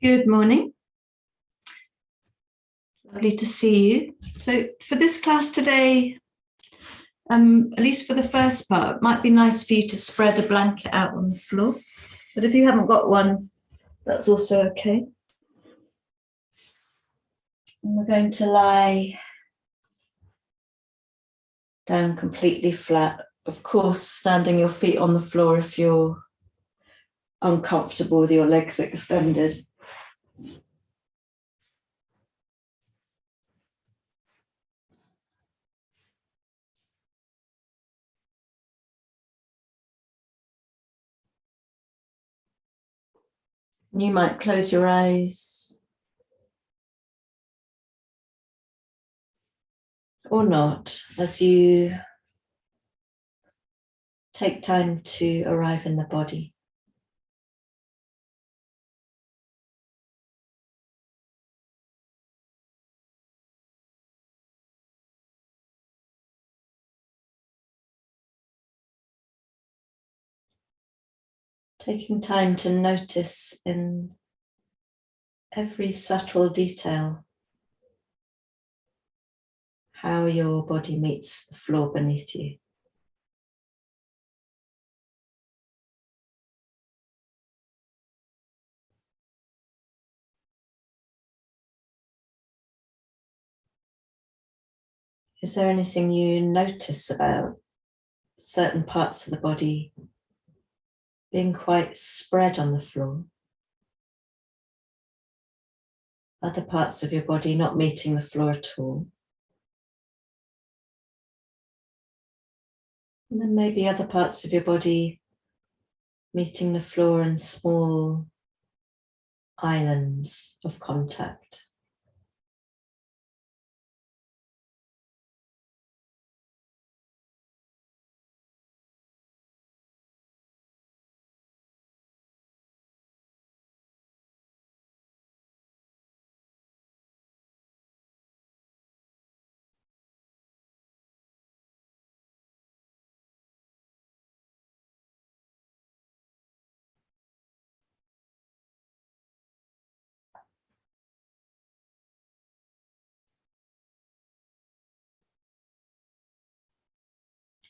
Good morning. Lovely to see you. So for this class today, at least for the first part, it might be nice for you to spread a blanket out on the floor. But if you haven't got one, that's also okay. And we're going to lie down completely flat. Of course, standing your feet on the floor if you're uncomfortable with your legs extended. You might close your eyes or not as you take time to arrive in the body. Taking time to notice in every subtle detail how your body meets the floor beneath you. Is there anything you notice about certain parts of the body being quite spread on the floor? Other parts of your body not meeting the floor at all? And then maybe other parts of your body meeting the floor in small islands of contact.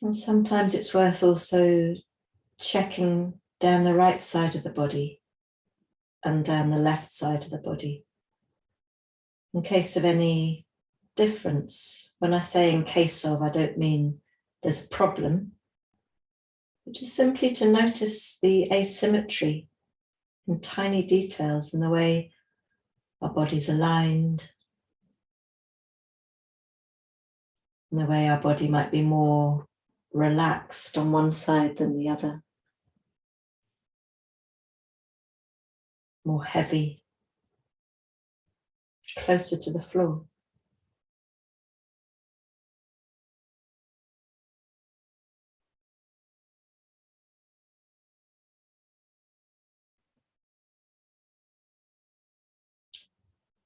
And sometimes it's worth also checking down the right side of the body and down the left side of the body in case of any difference. When I say in case of, I don't mean there's a problem, but just simply to notice the asymmetry in tiny details in the way our body's aligned, in the way our body might be more relaxed on one side than the other, more heavy, closer to the floor.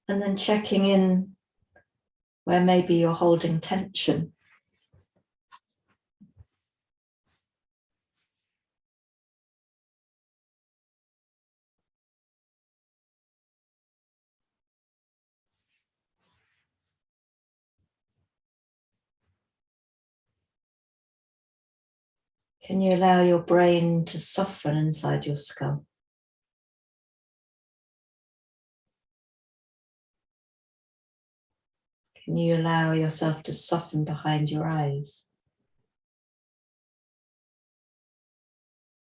And then checking in where maybe you're holding tension. Can you allow your brain to soften inside your skull? Can you allow yourself to soften behind your eyes?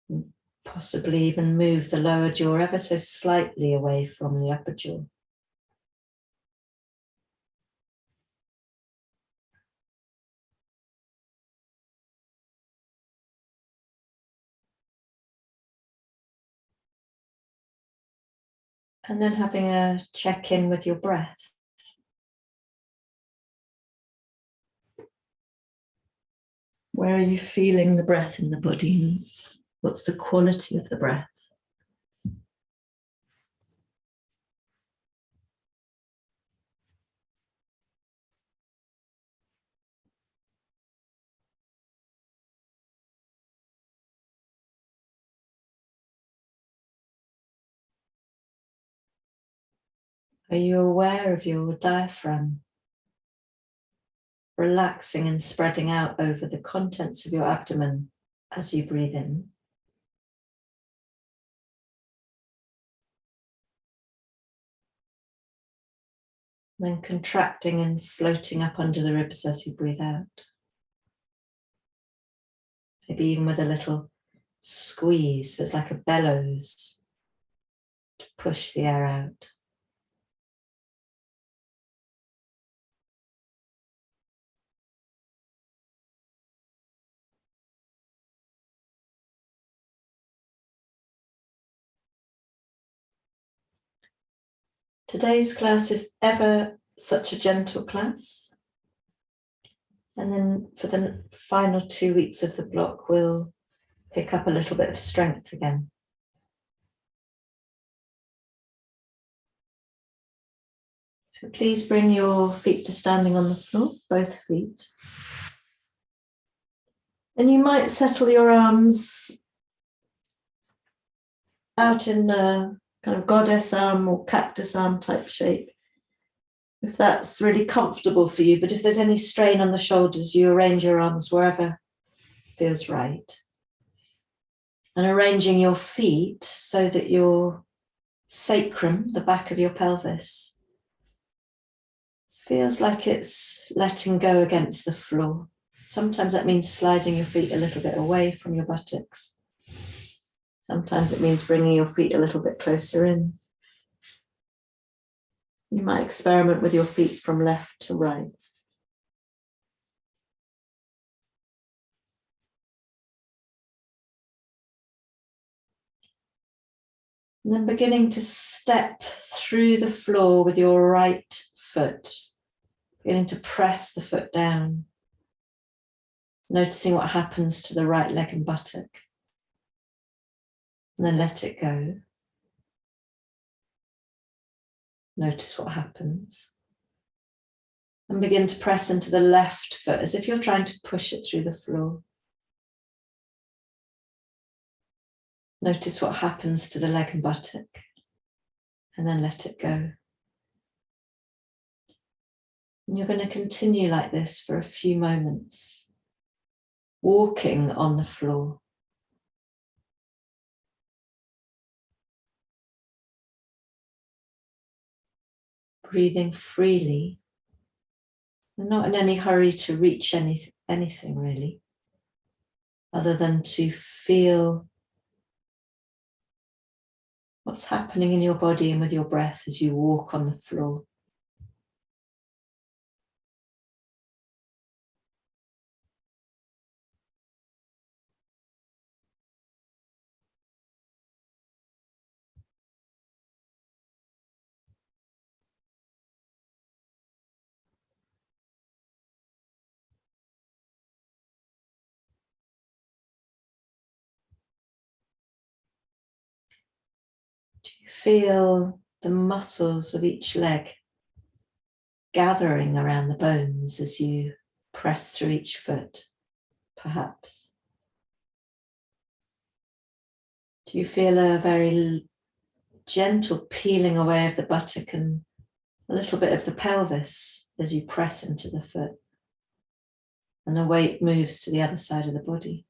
And possibly even move the lower jaw ever so slightly away from the upper jaw. And then having a check-in with your breath. Where are you feeling the breath in the body? What's the quality of the breath? Are you aware of your diaphragm relaxing and spreading out over the contents of your abdomen as you breathe in? Then contracting and floating up under the ribs as you breathe out. Maybe even with a little squeeze, so it's like a bellows to push the air out. Today's class is ever such a gentle class. And then for the final 2 weeks of the block, we'll pick up a little bit of strength again. So please bring your feet to standing on the floor, both feet. And you might settle your arms out in a kind of goddess arm or cactus arm type shape, if that's really comfortable for you. But if there's any strain on the shoulders, you arrange your arms wherever feels right. And arranging your feet so that your sacrum, the back of your pelvis, feels like it's letting go against the floor. Sometimes that means sliding your feet a little bit away from your buttocks. Sometimes it means bringing your feet a little bit closer in. You might experiment with your feet from left to right. And then beginning to step through the floor with your right foot, beginning to press the foot down, noticing what happens to the right leg and buttock, and then let it go. Notice what happens. And begin to press into the left foot as if you're trying to push it through the floor. Notice what happens to the leg and buttock, and then let it go. And you're going to continue like this for a few moments, walking on the floor. Breathing freely, and not in any hurry to reach anything really, other than to feel what's happening in your body and with your breath as you walk on the floor. Do you feel the muscles of each leg gathering around the bones as you press through each foot, perhaps? Do you feel a very gentle peeling away of the buttock and a little bit of the pelvis as you press into the foot, and the weight moves to the other side of the body?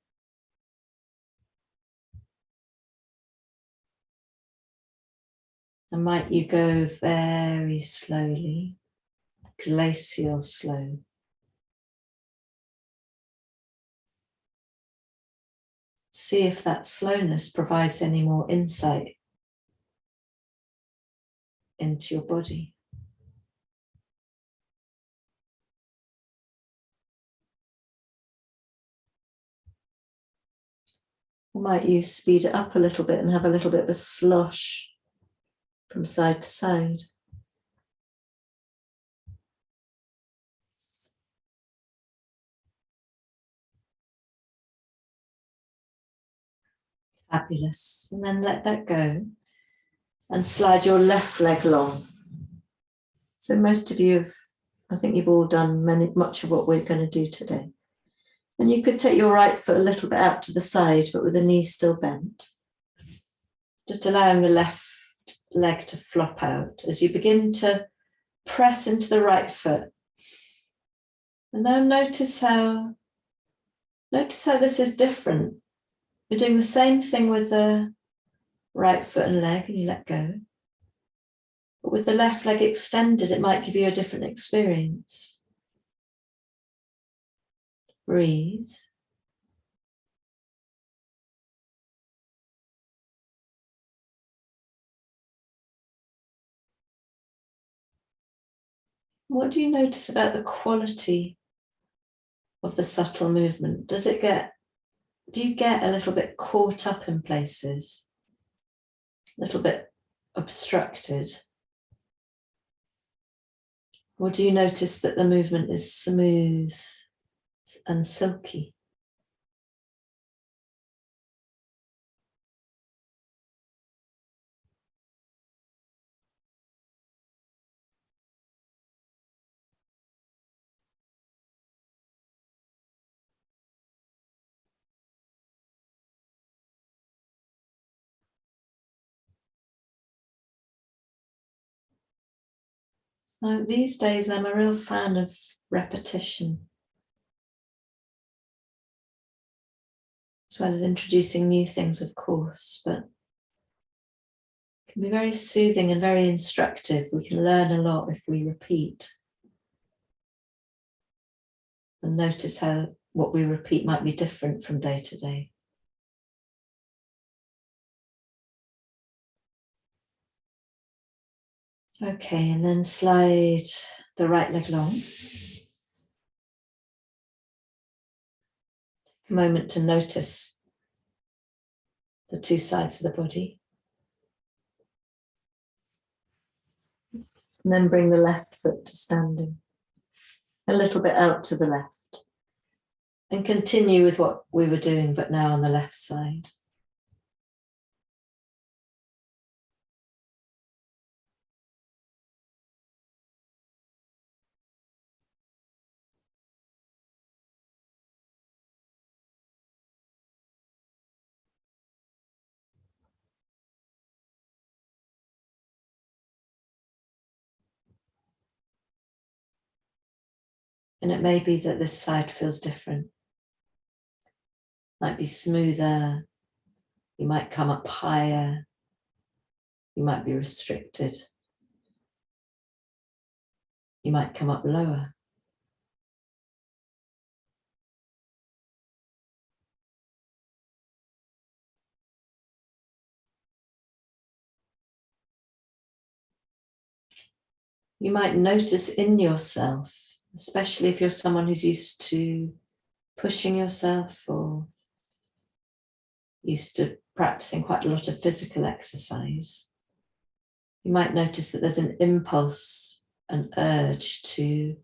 And might you go very slowly, glacial slow. See if that slowness provides any more insight into your body. Or might you speed it up a little bit and have a little bit of a slosh from side to side? Fabulous. And then let that go and slide your left leg long. So most of you I think you've all done much of what we're going to do today. And you could take your right foot a little bit out to the side, but with the knees still bent. Just allowing the left leg to flop out as you begin to press into the right foot. And now notice how this is different. You're doing the same thing with the right foot and leg, and you let go. But with the left leg extended, it might give you a different experience. Breathe. What do you notice about the quality of the subtle movement? Do you get a little bit caught up in places? A little bit obstructed? Or do you notice that the movement is smooth and silky? So these days, I'm a real fan of repetition, as well as introducing new things, of course, but it can be very soothing and very instructive. We can learn a lot if we repeat and notice how what we repeat might be different from day to day. Okay, and then slide the right leg long. Take a moment to notice the two sides of the body. And then bring the left foot to standing, a little bit out to the left. And continue with what we were doing, but now on the left side. And it may be that this side feels different. Might be smoother. You might come up higher. You might be restricted. You might come up lower. You might notice in yourself, especially if you're someone who's used to pushing yourself or used to practicing quite a lot of physical exercise, you might notice that there's an impulse, an urge to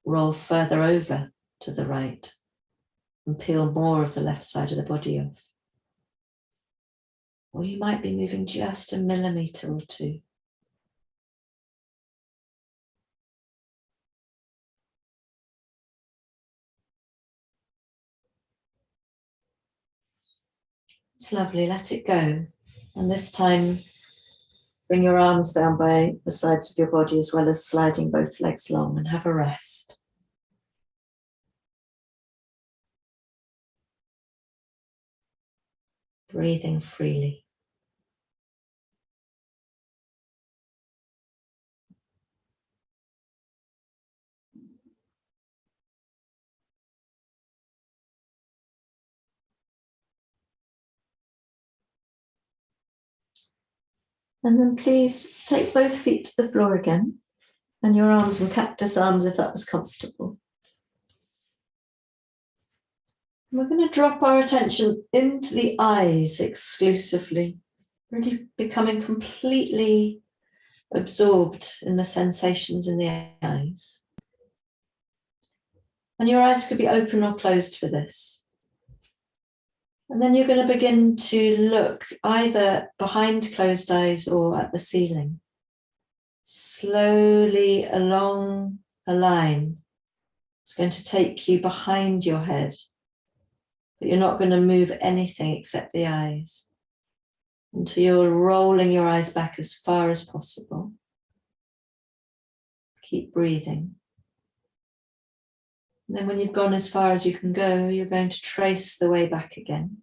roll further over to the right and peel more of the left side of the body off. Or you might be moving just a millimetre or two. It's lovely, let it go. And this time, bring your arms down by the sides of your body as well as sliding both legs long, and have a rest. Breathing freely. And then please take both feet to the floor again, and your arms and cactus arms if that was comfortable. And we're going to drop our attention into the eyes exclusively, really becoming completely absorbed in the sensations in the eyes. And your eyes could be open or closed for this. And then you're going to begin to look either behind closed eyes or at the ceiling, slowly along a line. It's going to take you behind your head, but you're not going to move anything except the eyes. until you're rolling your eyes back as far as possible. Keep breathing. And then when you've gone as far as you can go, you're going to trace the way back again.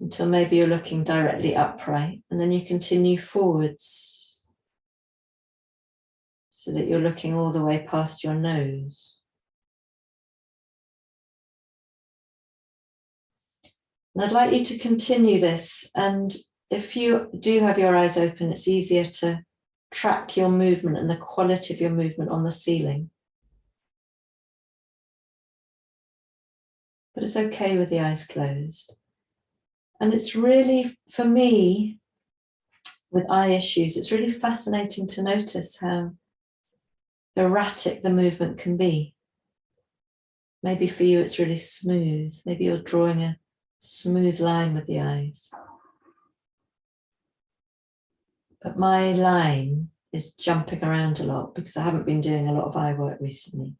Until maybe you're looking directly upright, and then you continue forwards so that you're looking all the way past your nose. And I'd like you to continue this, and if you do have your eyes open, it's easier to track your movement and the quality of your movement on the ceiling. But it's okay with the eyes closed. And it's really, for me, with eye issues, it's really fascinating to notice how erratic the movement can be. Maybe for you it's really smooth. Maybe you're drawing a smooth line with the eyes. But my line is jumping around a lot because I haven't been doing a lot of eye work recently.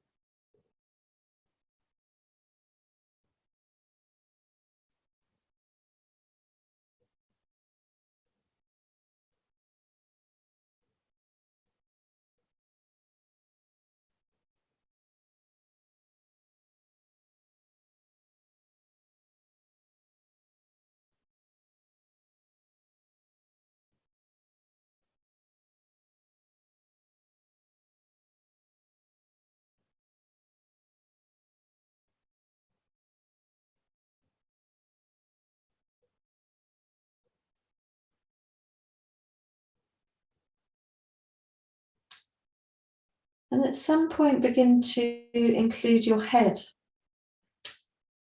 And at some point begin to include your head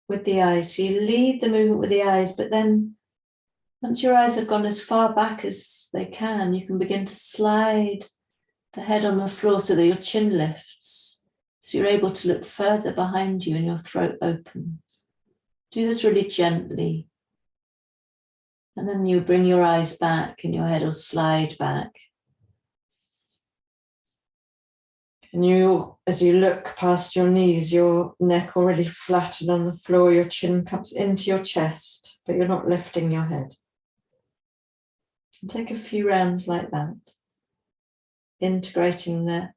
with the eyes. So you lead the movement with the eyes, but then once your eyes have gone as far back as they can, you can begin to slide the head on the floor so that your chin lifts. So you're able to look further behind you and your throat opens. Do this really gently. And then you bring your eyes back and your head will slide back. And you, as you look past your knees, your neck already flattened on the floor, your chin comes into your chest, but you're not lifting your head. And take a few rounds like that, integrating the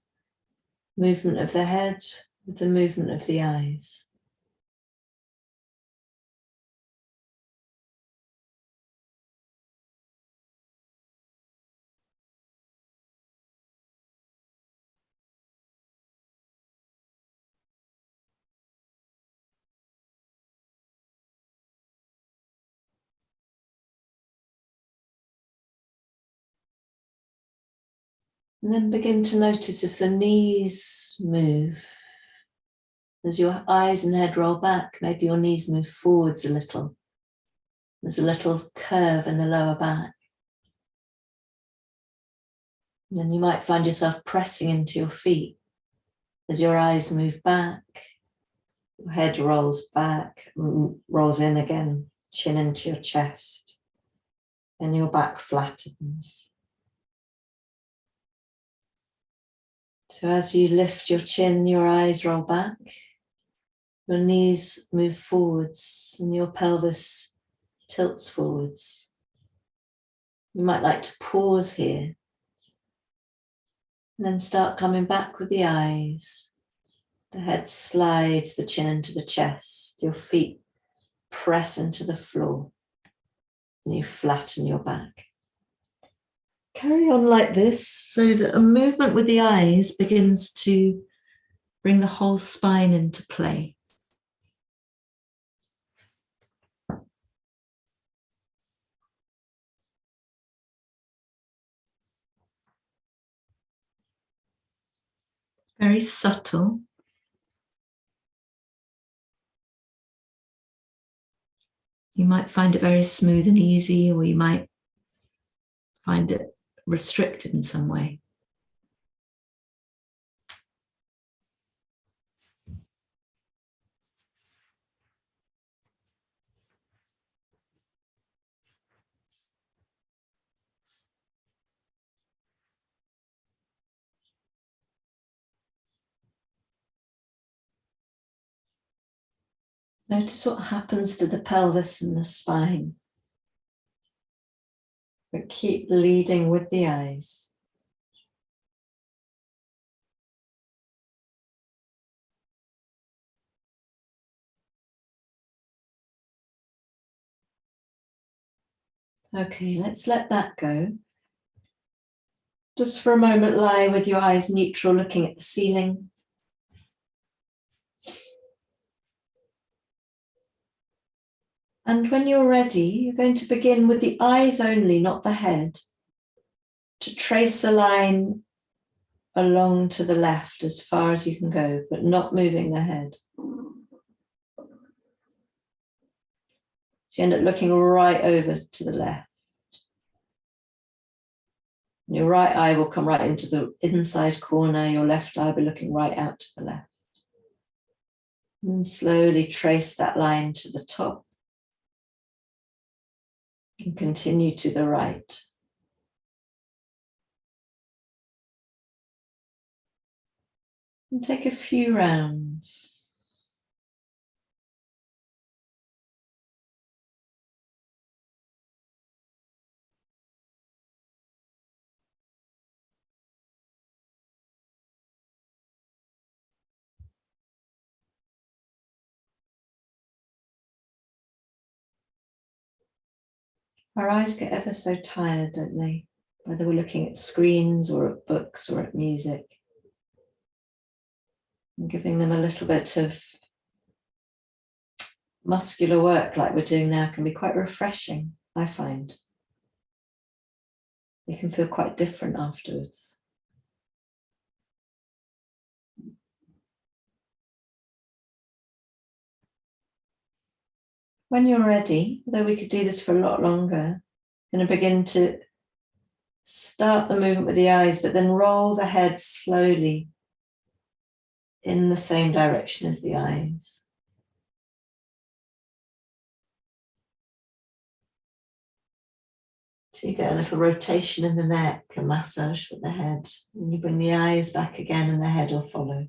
movement of the head with the movement of the eyes. And then begin to notice if the knees move. As your eyes and head roll back, maybe your knees move forwards a little. There's a little curve in the lower back. And then you might find yourself pressing into your feet as your eyes move back. Your head rolls back, rolls in again, chin into your chest, and your back flattens. So as you lift your chin, your eyes roll back, your knees move forwards, and your pelvis tilts forwards. You might like to pause here, and then start coming back with the eyes. The head slides the chin into the chest, your feet press into the floor, and you flatten your back. Carry on like this so that a movement with the eyes begins to bring the whole spine into play. Very subtle. You might find it very smooth and easy, or you might find it restricted in some way. Notice what happens to the pelvis and the spine. But keep leading with the eyes. Okay, let's let that go. Just for a moment, lie with your eyes neutral, looking at the ceiling. And when you're ready, you're going to begin with the eyes only, not the head, to trace a line along to the left as far as you can go, but not moving the head. So you end up looking right over to the left. Your right eye will come right into the inside corner. Your left eye will be looking right out to the left. And slowly trace that line to the top. And continue to the right. And take a few rounds. Our eyes get ever so tired, don't they? Whether we're looking at screens or at books or at music. And giving them a little bit of muscular work like we're doing now can be quite refreshing, I find. You can feel quite different afterwards. When you're ready, though we could do this for a lot longer, I'm going to begin to start the movement with the eyes, but then roll the head slowly in the same direction as the eyes. So you get a little rotation in the neck, a massage with the head, and you bring the eyes back again and the head will follow.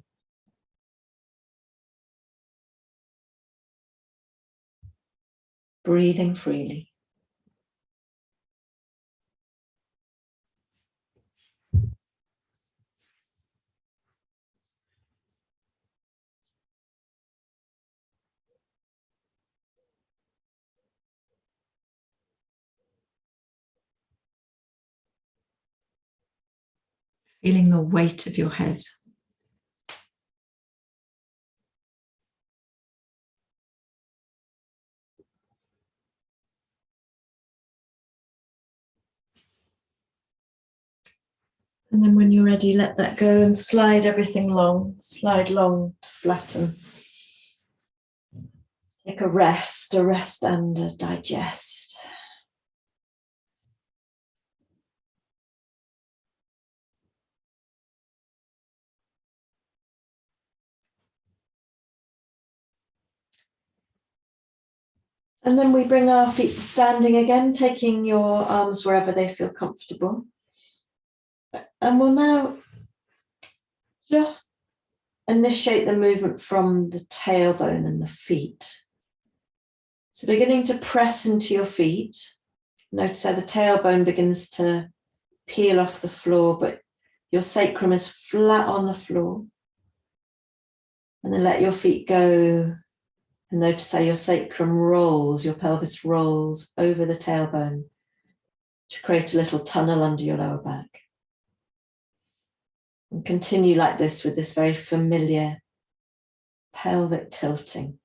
Breathing freely. Feeling the weight of your head. And then when you're ready, let that go and slide everything long. Slide long to flatten. Take a rest and a digest. And then we bring our feet to standing again, taking your arms wherever they feel comfortable. And we'll now just initiate the movement from the tailbone and the feet. So beginning to press into your feet. Notice how the tailbone begins to peel off the floor, but your sacrum is flat on the floor. And then let your feet go. And notice how your sacrum rolls, your pelvis rolls over the tailbone to create a little tunnel under your lower back. And continue like this with this very familiar pelvic tilting.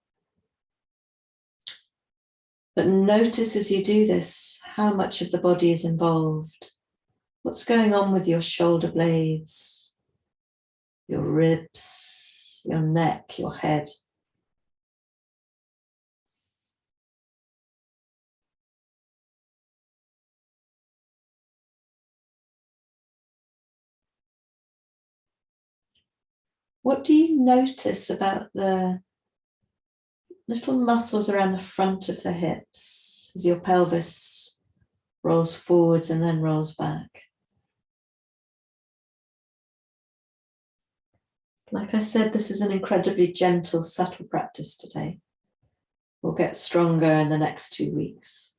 But notice as you do this, how much of the body is involved. What's going on with your shoulder blades, your ribs, your neck, your head. What do you notice about the little muscles around the front of the hips as your pelvis rolls forwards and then rolls back? Like I said, this is an incredibly gentle, subtle practice today. will get stronger in the next 2 weeks.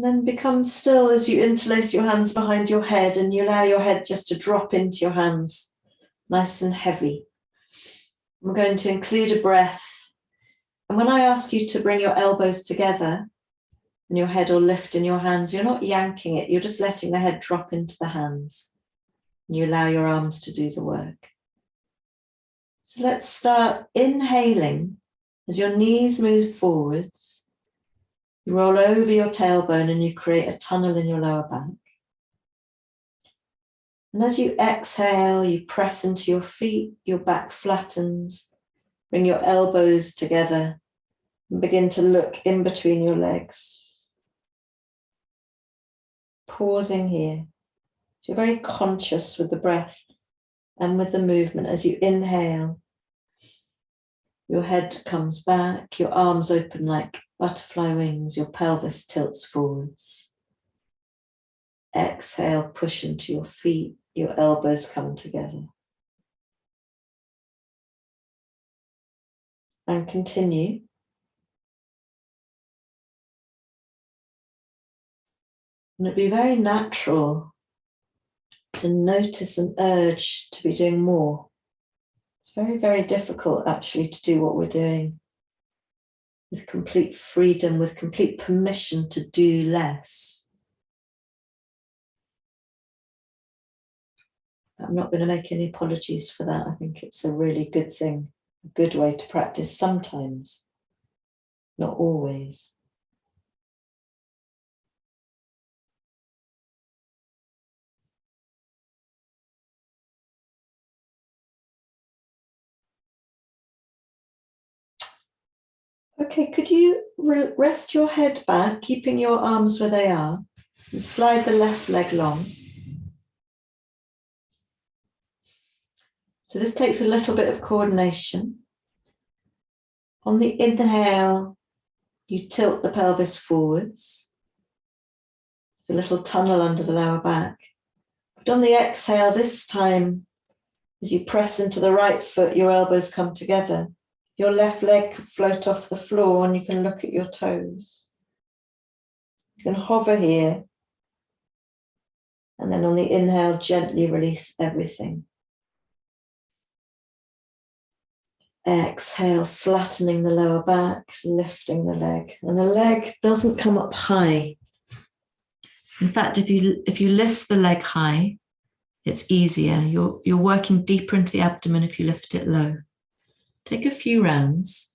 Then become still as you interlace your hands behind your head and you allow your head just to drop into your hands, nice and heavy. I'm going to include a breath. And when I ask you to bring your elbows together and your head will lift in your hands, you're not yanking it, you're just letting the head drop into the hands. And you allow your arms to do the work. So let's start inhaling as your knees move forwards. You roll over your tailbone and you create a tunnel in your lower back. And as you exhale, you press into your feet, your back flattens, bring your elbows together and begin to look in between your legs. Pausing here. So you're very conscious with the breath and with the movement. As you inhale, your head comes back, your arms open like butterfly wings, your pelvis tilts forwards. Exhale, push into your feet, your elbows come together. And continue. And it'd be very natural to notice an urge to be doing more. It's very, very difficult actually to do what we're doing with complete freedom, with complete permission to do less. I'm not going to make any apologies for that. I think it's a really good thing, a good way to practice sometimes, not always. Okay, could you rest your head back, keeping your arms where they are, and slide the left leg long. So this takes a little bit of coordination. On the inhale, you tilt the pelvis forwards. There's a little tunnel under the lower back. But on the exhale, this time, as you press into the right foot, your elbows come together. Your left leg can float off the floor and you can look at your toes. You can hover here. And then on the inhale, gently release everything. Exhale, flattening the lower back, lifting the leg. And the leg doesn't come up high. In fact, if you lift the leg high, it's easier. You're working deeper into the abdomen if you lift it low. Take a few rounds.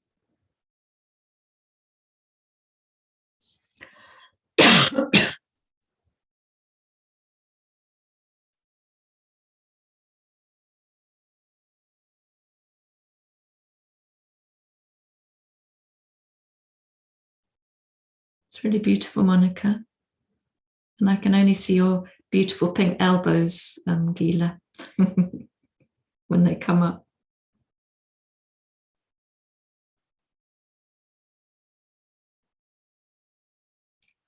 It's really beautiful, Monica. And I can only see your beautiful pink elbows, Gila, when they come up.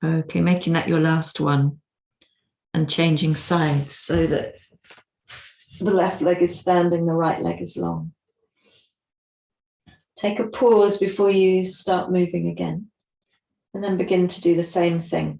Okay, making that your last one and changing sides so that the left leg is standing, the right leg is long. Take a pause before you start moving again, and then begin to do the same thing.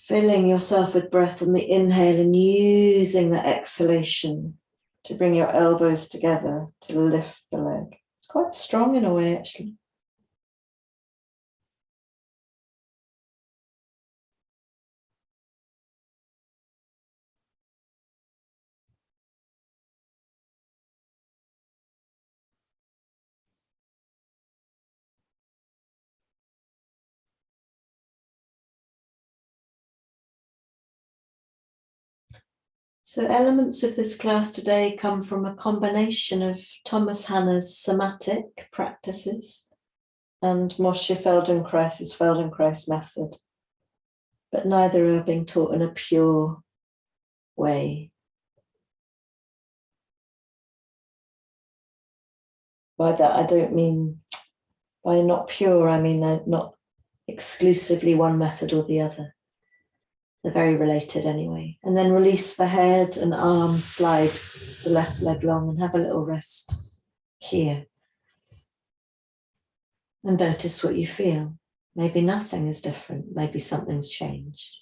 Filling yourself with breath on the inhale and using the exhalation to bring your elbows together to lift the leg. It's quite strong in a way, actually. So elements of this class today come from a combination of Thomas Hanna's somatic practices and Moshe Feldenkrais's Feldenkrais method, but neither are being taught in a pure way. By that, I don't mean, by not pure, I mean they're not exclusively one method or the other. They're very related anyway. And then release the head and arms, slide the left leg long and have a little rest here. And notice what you feel. Maybe nothing is different. Maybe something's changed.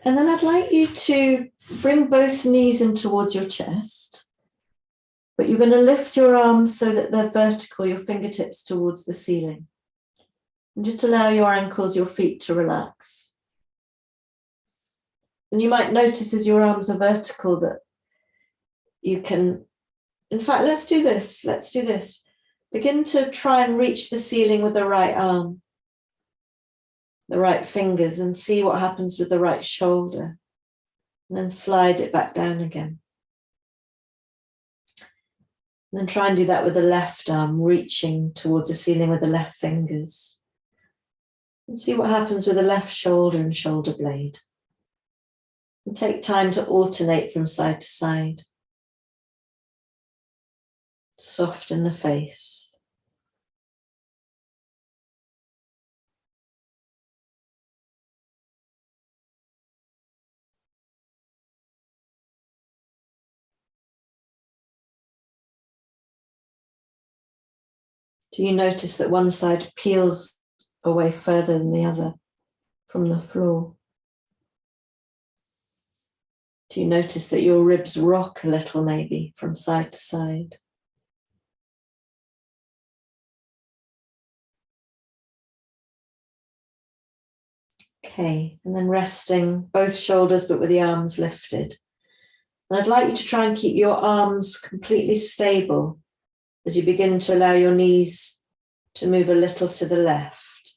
And then I'd like you to bring both knees in towards your chest, but you're going to lift your arms so that they're vertical, your fingertips towards the ceiling. And just allow your ankles, your feet to relax. And you might notice as your arms are vertical that you can, in fact, let's do this. Begin to try and reach the ceiling with the right arm, the right fingers, and see what happens with the right shoulder. And then slide it back down again. And then try and do that with the left arm, reaching towards the ceiling with the left fingers. And see what happens with the left shoulder and shoulder blade. And take time to alternate from side to side. Soften the face. Do you notice that one side peels away further than the other from the floor? Do you notice that your ribs rock a little maybe from side to side? Okay, and then resting both shoulders but with the arms lifted. And I'd like you to try and keep your arms completely stable as you begin to allow your knees to move a little to the left.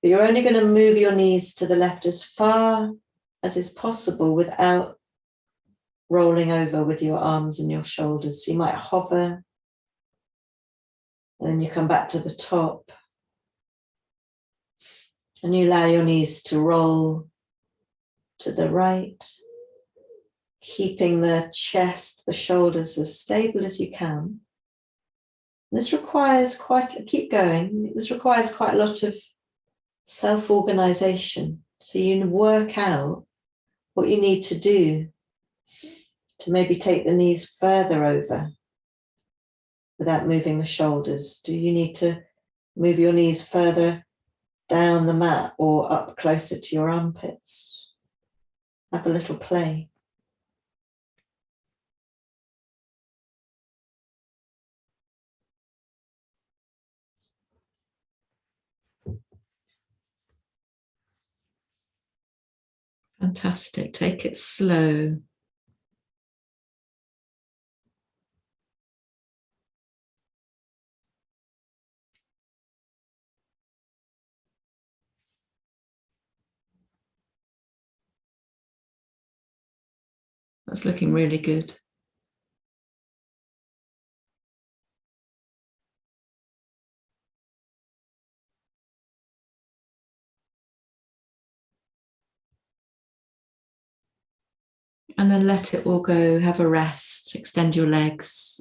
But you're only going to move your knees to the left as far as is possible without rolling over with your arms and your shoulders. So you might hover, and then you come back to the top. And you allow your knees to roll to the right, keeping the chest, the shoulders as stable as you can. This requires keep going, this requires quite a lot of self-organization. So you work out what you need to do to maybe take the knees further over without moving the shoulders. Do you need to move your knees further down the mat or up closer to your armpits? Have a little play. Fantastic. Take it slow. That's looking really good. And then let it all go. Have a rest. Extend your legs,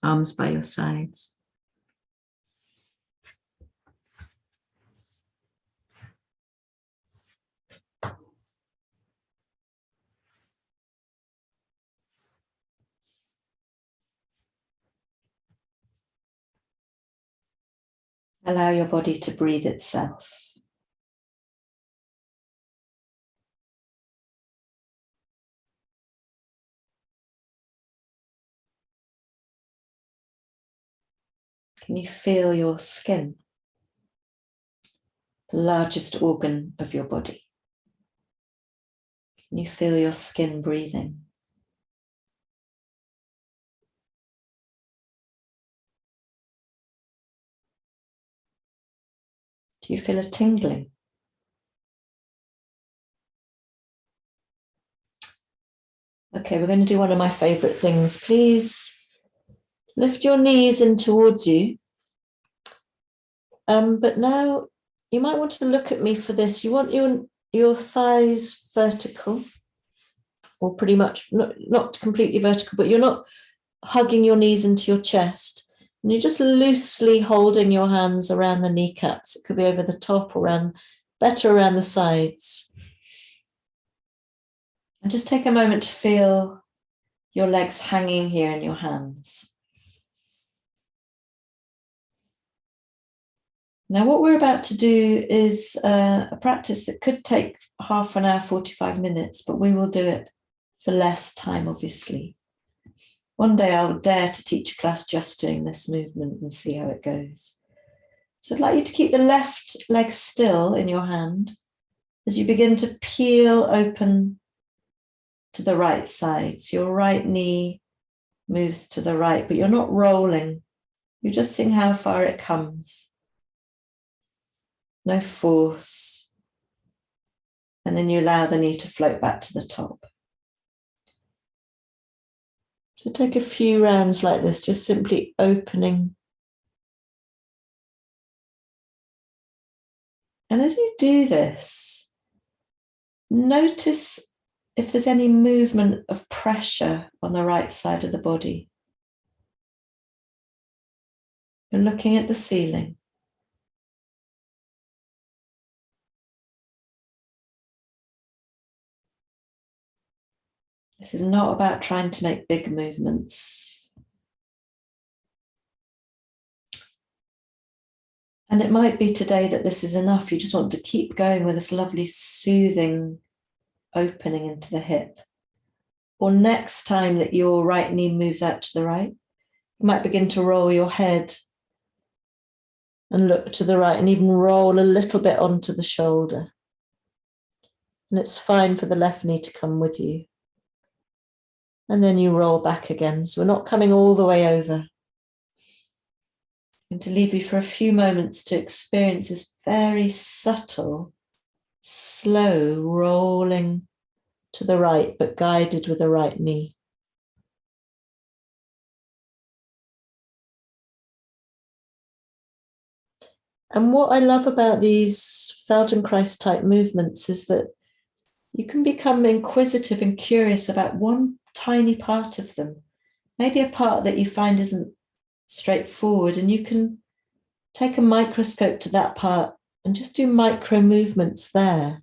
arms by your sides. Allow your body to breathe itself. Can you feel your skin? The largest organ of your body. Can you feel your skin breathing? Do you feel a tingling? Okay, we're going to do one of my favorite things. Please lift your knees in towards you. But now you might want to look at me for this. You want your thighs vertical, or pretty much not completely vertical, but you're not hugging your knees into your chest. And you're just loosely holding your hands around the kneecaps. It could be over the top or better around the sides. And just take a moment to feel your legs hanging here in your hands. Now, what we're about to do is a practice that could take half an hour, 45 minutes, but we will do it for less time, obviously. One day I'll dare to teach a class just doing this movement and see how it goes. So I'd like you to keep the left leg still in your hand as you begin to peel open to the right side. So your right knee moves to the right, but you're not rolling. You're just seeing how far it comes. No force. And then you allow the knee to float back to the top. So take a few rounds like this, just simply opening. And as you do this, notice if there's any movement of pressure on the right side of the body. You're looking at the ceiling. This is not about trying to make big movements. And it might be today that this is enough. You just want to keep going with this lovely soothing opening into the hip. Or next time that your right knee moves out to the right, you might begin to roll your head and look to the right and even roll a little bit onto the shoulder. And it's fine for the left knee to come with you. And then you roll back again. So we're not coming all the way over. And to leave you for a few moments to experience this very subtle, slow rolling to the right, but guided with the right knee. And what I love about these Feldenkrais type movements is that you can become inquisitive and curious about one tiny part of them, maybe a part that you find isn't straightforward, and you can take a microscope to that part and just do micro movements there.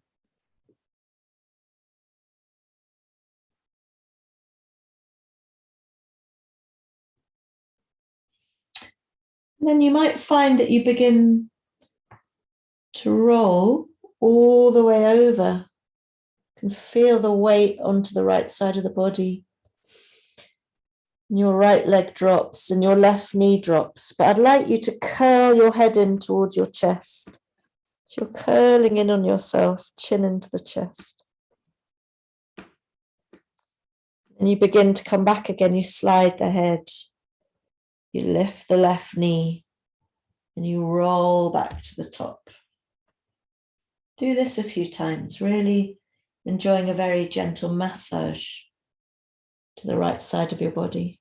And then you might find that you begin to roll all the way over. You can feel the weight onto the right side of the body. And your right leg drops and your left knee drops. But I'd like you to curl your head in towards your chest. So you're curling in on yourself, chin into the chest. And you begin to come back again. You slide the head. You lift the left knee and you roll back to the top. Do this a few times, really enjoying a very gentle massage to the right side of your body.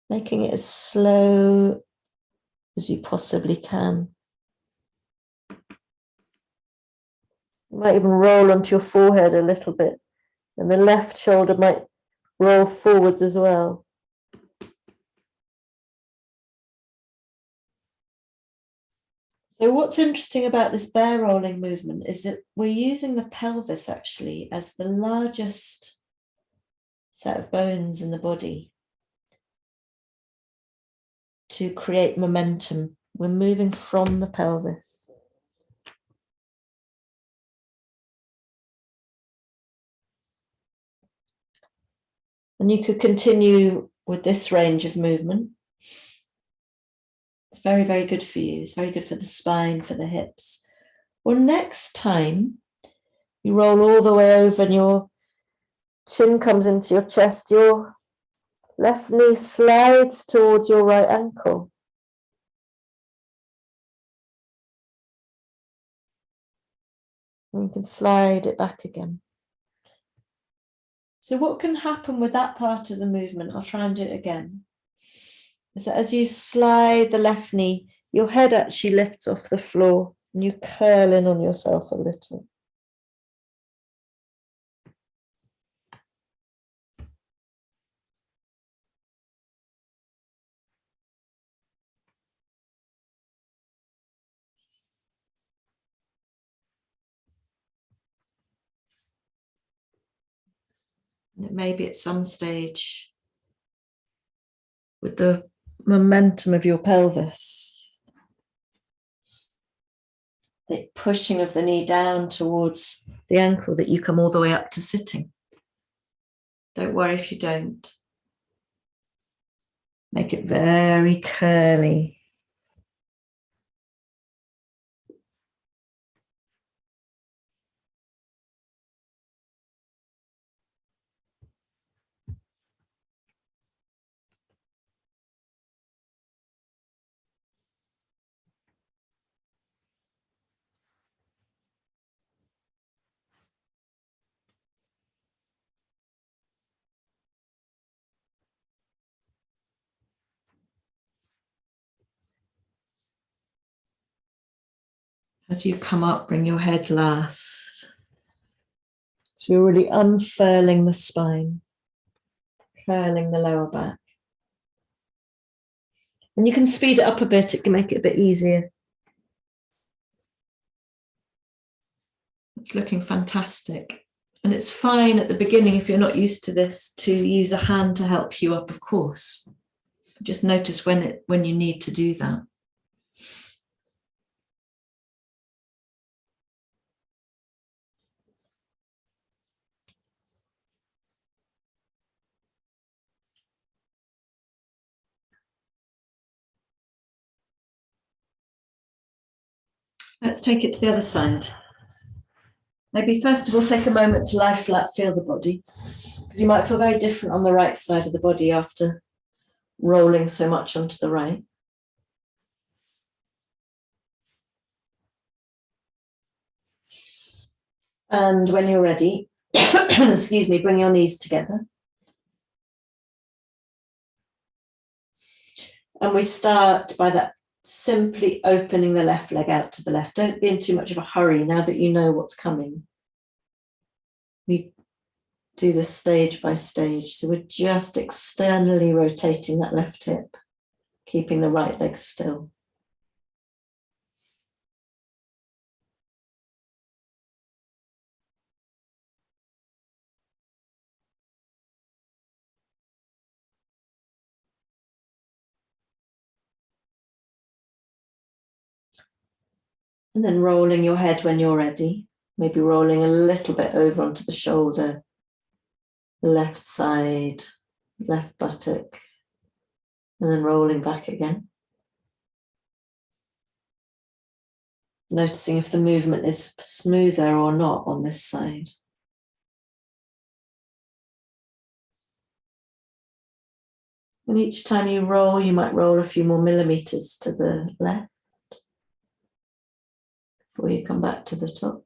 Making it as slow as you possibly can. You might even roll onto your forehead a little bit, and the left shoulder might roll forwards as well. So what's interesting about this bear rolling movement is that we're using the pelvis actually as the largest set of bones in the body to create momentum. We're moving from the pelvis. And you could continue with this range of movement. It's very, very good for you. It's very good for the spine, for the hips. Well, next time you roll all the way over and your chin comes into your chest, your left knee slides towards your right ankle. And you can slide it back again. So what can happen with that part of the movement, I'll try and do it again, is that as you slide the left knee, your head actually lifts off the floor and you curl in on yourself a little. And it may be at some stage with the momentum of your pelvis, the pushing of the knee down towards the ankle, that you come all the way up to sitting. Don't worry if you don't. Make it very curly. As you come up, bring your head last. So you're really unfurling the spine, curling the lower back. And you can speed it up a bit, it can make it a bit easier. It's looking fantastic. And it's fine at the beginning, if you're not used to this, to use a hand to help you up, of course. Just notice when you need to do that. Let's take it to the other side. Maybe first of all, take a moment to lie flat, feel the body, because you might feel very different on the right side of the body after rolling so much onto the right. And when you're ready, excuse me, bring your knees together. And we start by that simply opening the left leg out to the left. Don't be in too much of a hurry now that you know what's coming. We do this stage by stage. So we're just externally rotating that left hip, keeping the right leg still. And then rolling your head when you're ready, maybe rolling a little bit over onto the shoulder, the left side, left buttock, and then rolling back again. Noticing if the movement is smoother or not on this side. And each time you roll, you might roll a few more millimeters to the left before you come back to the top.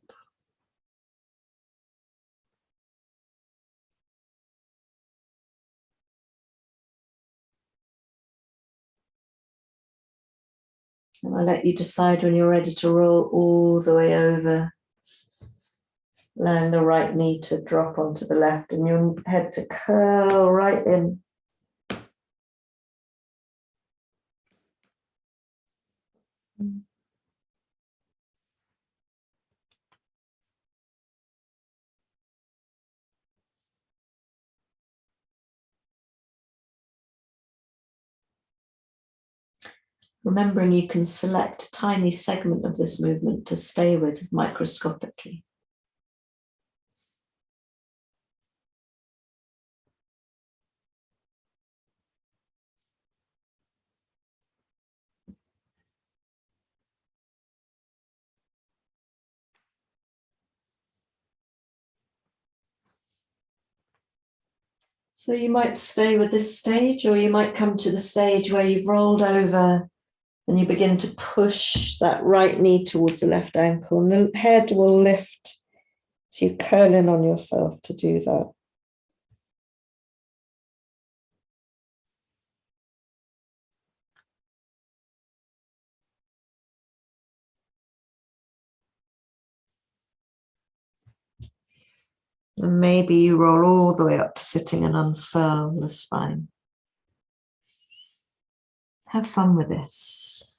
And I'll let you decide when you're ready to roll all the way over, allowing the right knee to drop onto the left and your head to curl right in. Remembering you can select a tiny segment of this movement to stay with microscopically. So you might stay with this stage, or you might come to the stage where you've rolled over and you begin to push that right knee towards the left ankle, and the head will lift. So you curl in on yourself to do that. And maybe you roll all the way up to sitting and unfurl the spine. Have fun with this.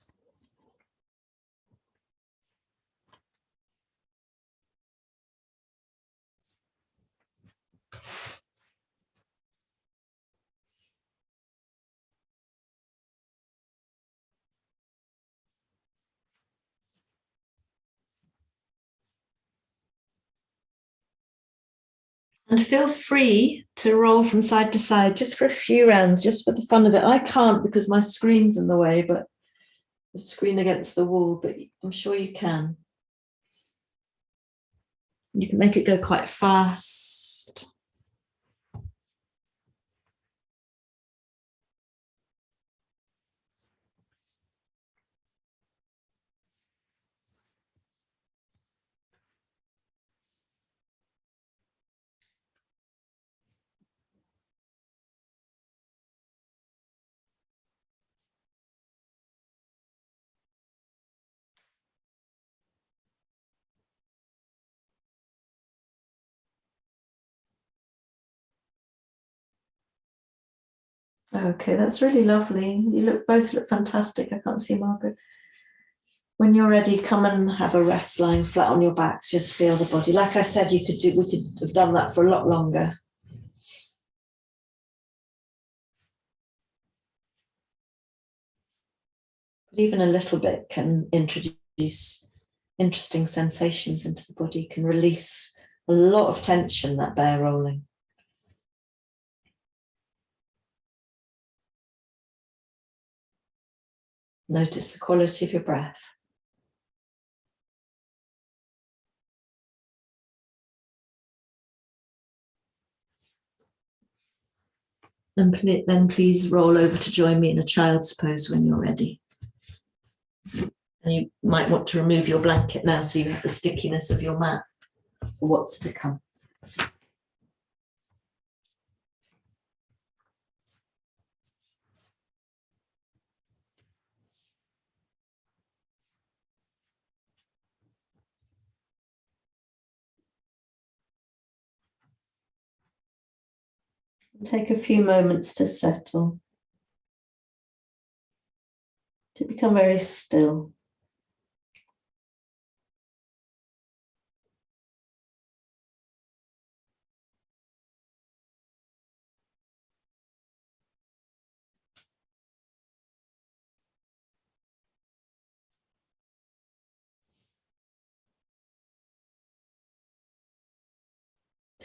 And feel free to roll from side to side just for a few rounds, just for the fun of it. I can't because my screen's in the way, but the screen against the wall, but I'm sure you can. You can make it go quite fast. Okay, that's really lovely. You both look fantastic. I can't see Margaret. When you're ready, come and have a rest lying flat on your backs. Just feel the body. Like I said, we could have done that for a lot longer. But even a little bit can introduce interesting sensations into the body, can release a lot of tension, that bear rolling. Notice the quality of your breath. And then please roll over to join me in a child's pose when you're ready. And you might want to remove your blanket now so you have the stickiness of your mat for what's to come. Take a few moments to settle, to become very still.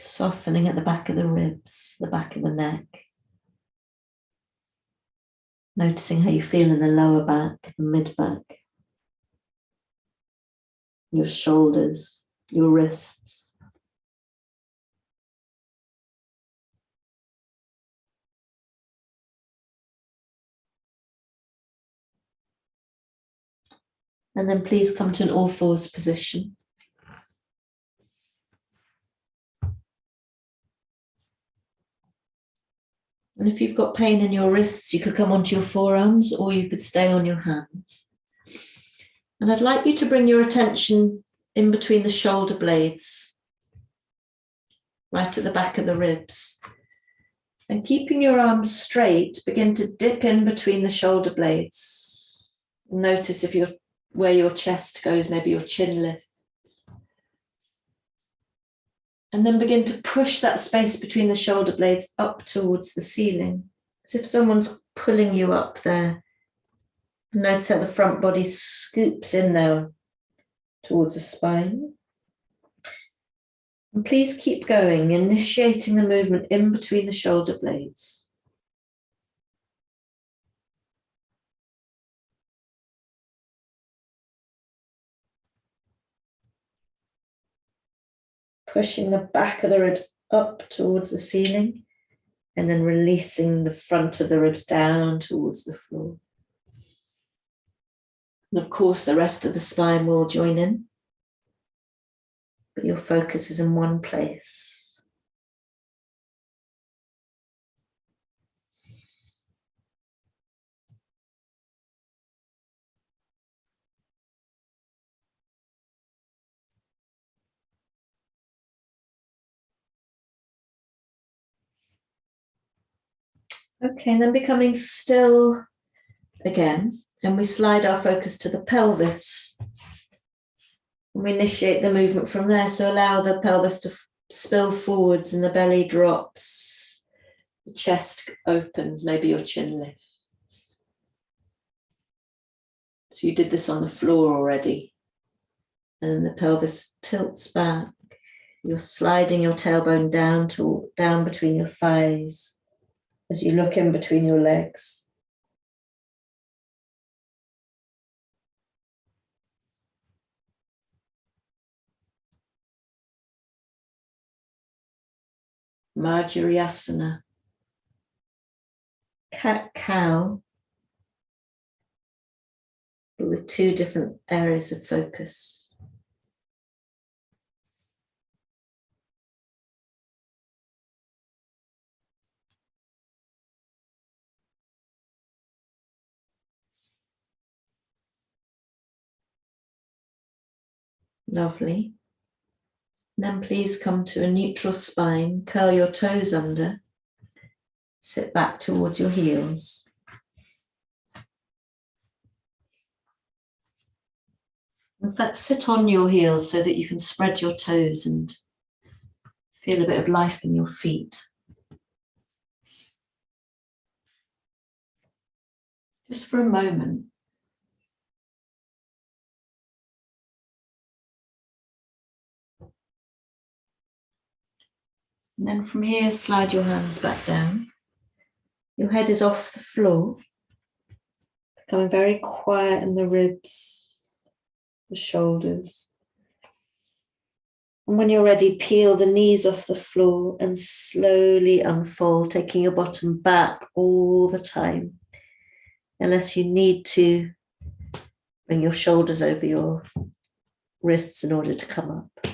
Softening at the back of the ribs, the back of the neck. Noticing how you feel in the lower back, the mid back, your shoulders, your wrists. And then please come to an all fours position. And if you've got pain in your wrists, you could come onto your forearms or you could stay on your hands. And I'd like you to bring your attention in between the shoulder blades, right at the back of the ribs. And keeping your arms straight, begin to dip in between the shoulder blades. Notice where your chest goes, maybe your chin lifts. And then begin to push that space between the shoulder blades up towards the ceiling, as if someone's pulling you up there. Notice how the front body scoops in now towards the spine. And please keep going, initiating the movement in between the shoulder blades. Pushing the back of the ribs up towards the ceiling and then releasing the front of the ribs down towards the floor. And of course, the rest of the spine will join in, but your focus is in one place. Okay, and then becoming still again, and we slide our focus to the pelvis. And we initiate the movement from there, so allow the pelvis to spill forwards and the belly drops. The chest opens, maybe your chin lifts. So you did this on the floor already. And the pelvis tilts back. You're sliding your tailbone down between your thighs as you look in between your legs. Asana. Cat-cow, but with two different areas of focus. Lovely. Then please come to a neutral spine, curl your toes under, sit back towards your heels. In fact, sit on your heels so that you can spread your toes and feel a bit of life in your feet. Just for a moment. And then from here, slide your hands back down. Your head is off the floor. Becoming very quiet in the ribs, the shoulders. And when you're ready, peel the knees off the floor and slowly unfold, taking your bottom back all the time. Unless you need to bring your shoulders over your wrists in order to come up.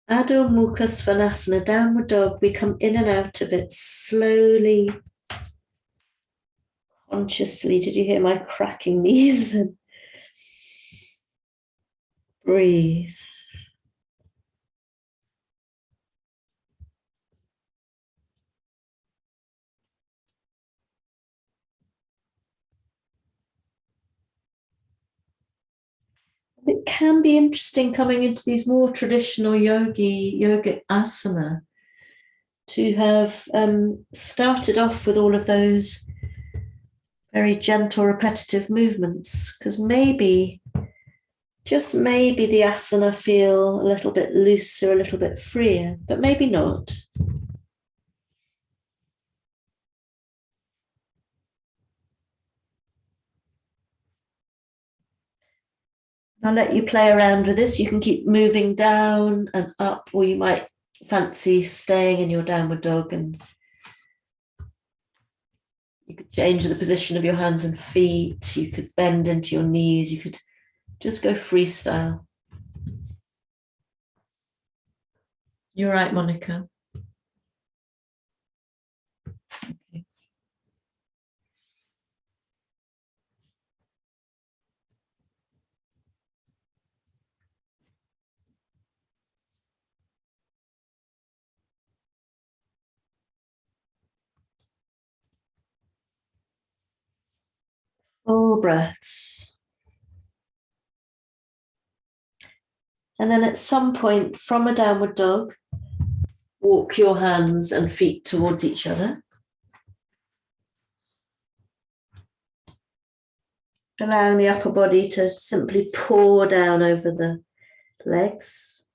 Adho Mukha Svanasana, downward dog. We come in and out of it slowly, consciously. Did you hear my cracking knees then? Breathe. It can be interesting coming into these more traditional yogic asana to have started off with all of those very gentle, repetitive movements, because maybe, just maybe the asana feel a little bit looser, a little bit freer, but maybe not. I'll let you play around with this. You can keep moving down and up, or you might fancy staying in your downward dog, and you could change the position of your hands and feet. You could bend into your knees. You could just go freestyle. You're right, Monica. Okay. Full breaths. And then at some point from a downward dog, walk your hands and feet towards each other. Allowing the upper body to simply pour down over the legs.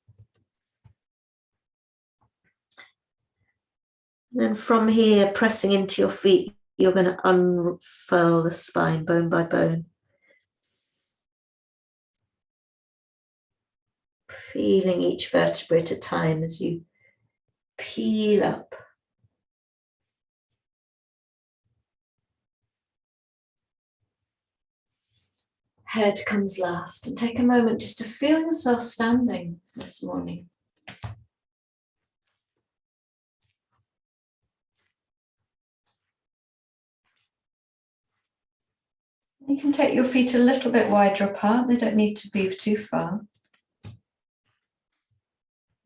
And then from here, pressing into your feet, you're going to unfurl the spine bone by bone. Feeling each vertebrae at a time as you peel up. Head comes last, and take a moment just to feel yourself standing this morning. You can take your feet a little bit wider apart. They don't need to be too far.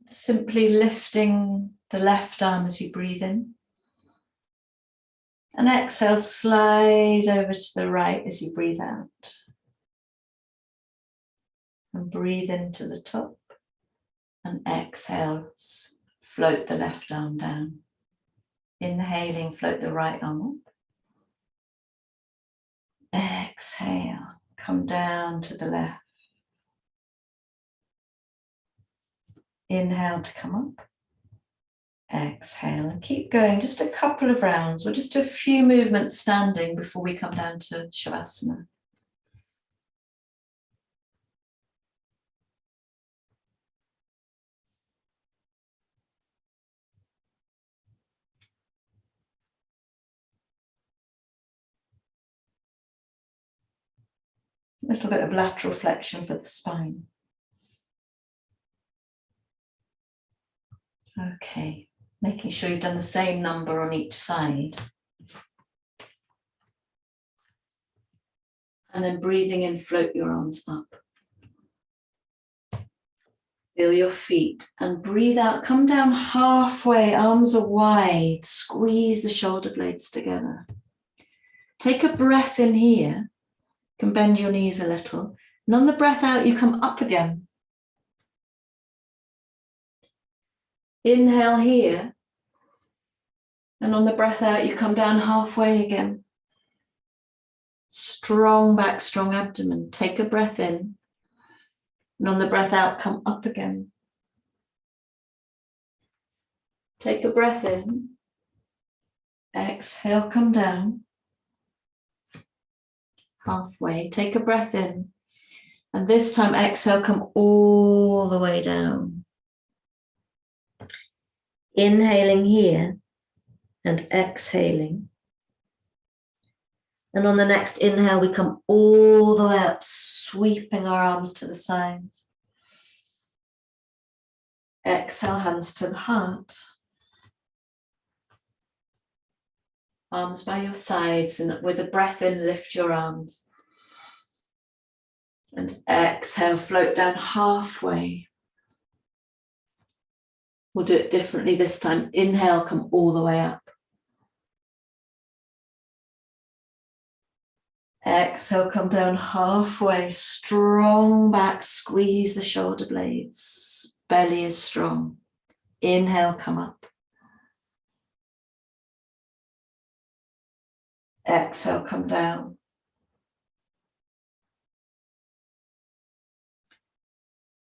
Simply lifting the left arm as you breathe in. And exhale, slide over to the right as you breathe out. And breathe into the top. And exhale, float the left arm down. Inhaling, float the right arm up. Exhale, come down to the left. Inhale to come up. Exhale and keep going, just a couple of rounds. We'll just do a few movements standing before we come down to Shavasana. A little bit of lateral flexion for the spine. Okay, making sure you've done the same number on each side. And then breathing in, float your arms up. Feel your feet and breathe out. Come down halfway, arms are wide. Squeeze the shoulder blades together. Take a breath in here. You can bend your knees a little. And on the breath out, you come up again. Inhale here. And on the breath out, you come down halfway again. Strong back, strong abdomen. Take a breath in. And on the breath out, come up again. Take a breath in. Exhale, come down. Halfway. Take a breath in. And this time, exhale, come all the way down. Inhaling here and exhaling. And on the next inhale, we come all the way up, sweeping our arms to the sides. Exhale, hands to the heart. Arms by your sides, and with a breath in, lift your arms. And exhale, float down halfway. We'll do it differently this time. Inhale, come all the way up. Exhale, come down halfway. Strong back, squeeze the shoulder blades. Belly is strong. Inhale, come up. Exhale, come down.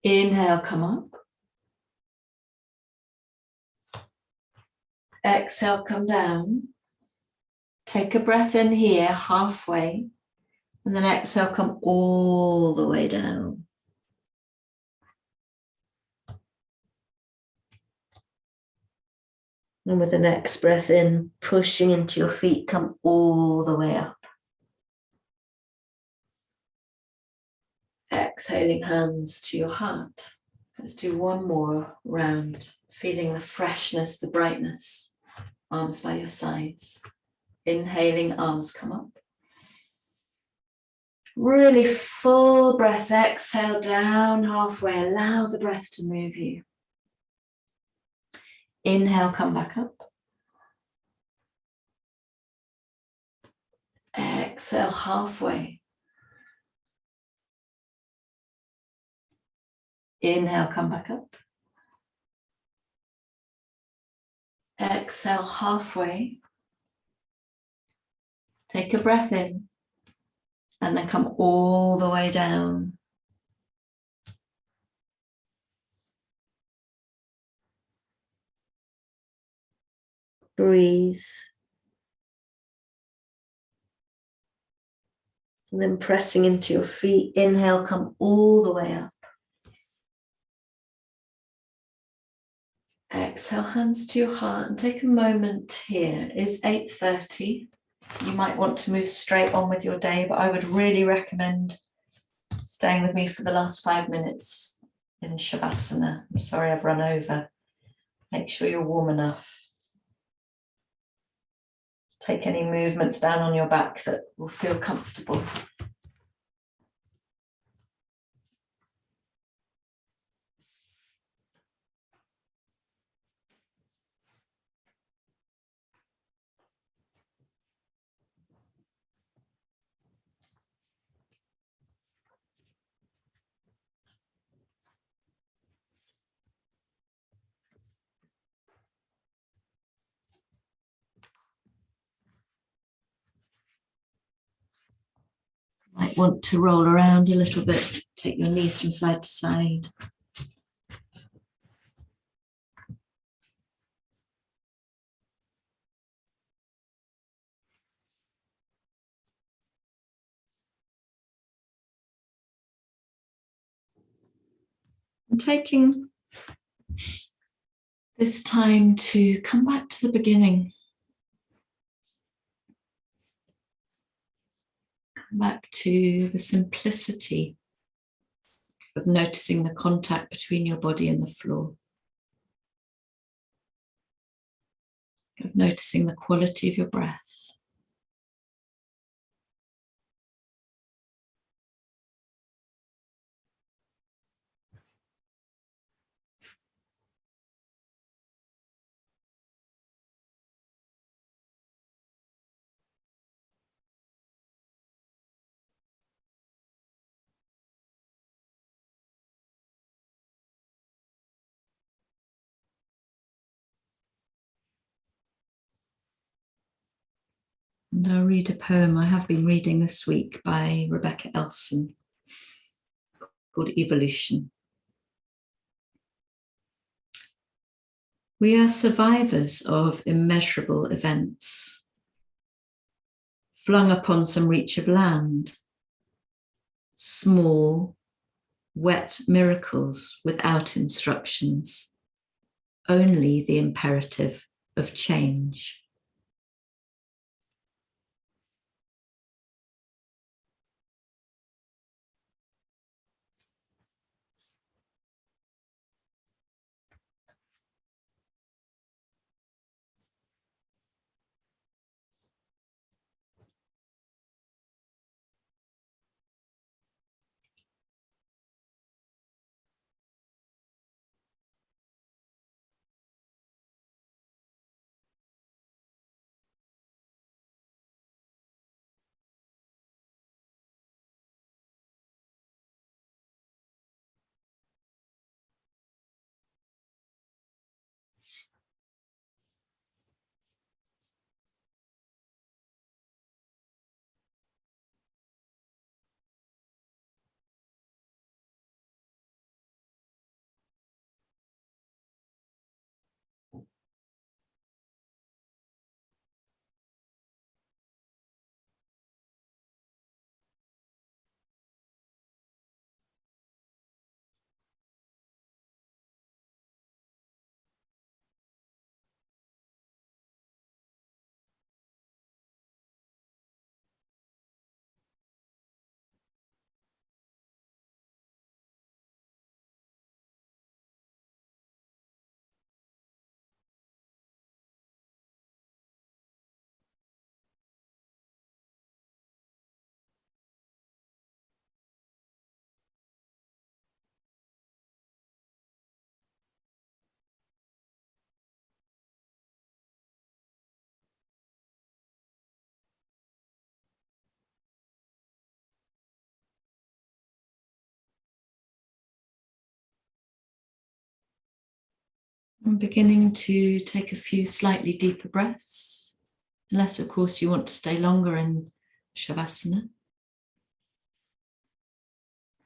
Inhale, come up. Exhale, come down. Take a breath in here, halfway. And then exhale, come all the way down. And with the next breath in, pushing into your feet, come all the way up. Exhaling, hands to your heart. Let's do one more round, feeling the freshness, the brightness. Arms by your sides. Inhaling, arms come up. Really full breath. Exhale down halfway. Allow the breath to move you. Inhale, come back up. Exhale halfway. Inhale, come back up. Exhale halfway. Take a breath in. And then come all the way down. Breathe. And then pressing into your feet. Inhale, come all the way up. Exhale, hands to your heart and take a moment here. It's 8:30. You might want to move straight on with your day, but I would really recommend staying with me for the last 5 minutes in Shavasana. I'm sorry I've run over. Make sure you're warm enough. Take any movements down on your back that will feel comfortable. might want to roll around a little bit, take your knees from side to side. And taking this time to come back to the beginning. Come back to the simplicity of noticing the contact between your body and the floor. Of noticing the quality of your breath. And I'll read a poem I have been reading this week by Rebecca Elson called Evolution. We are survivors of immeasurable events, flung upon some reach of land, small, wet miracles without instructions, only the imperative of change. And beginning to take a few slightly deeper breaths, unless of course you want to stay longer in Shavasana.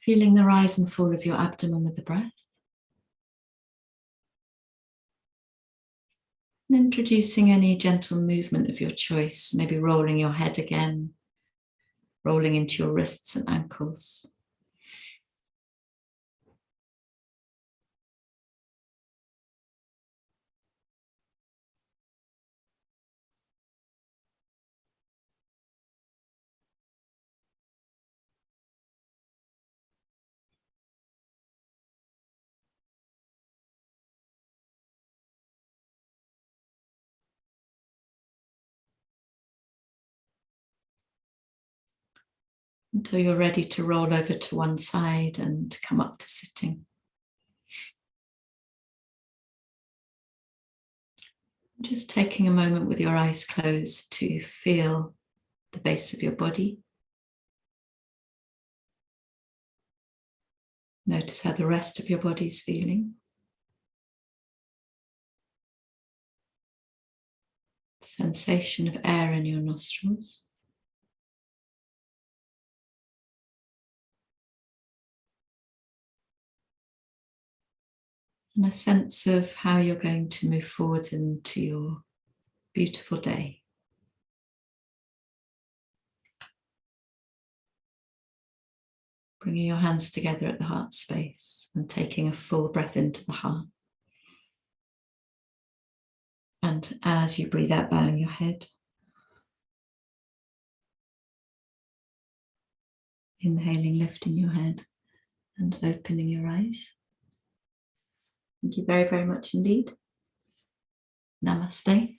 Feeling the rise and fall of your abdomen with the breath. And introducing any gentle movement of your choice, maybe rolling your head again, rolling into your wrists and ankles. Until you're ready to roll over to one side and to come up to sitting. Just taking a moment with your eyes closed to feel the base of your body. Notice how the rest of your body is feeling. Sensation of air in your nostrils. and a sense of how you're going to move forward into your beautiful day. Bringing your hands together at the heart space and taking a full breath into the heart. And as you breathe out, bowing your head. Inhaling, lifting your head and opening your eyes. Thank you very, very much indeed. Namaste.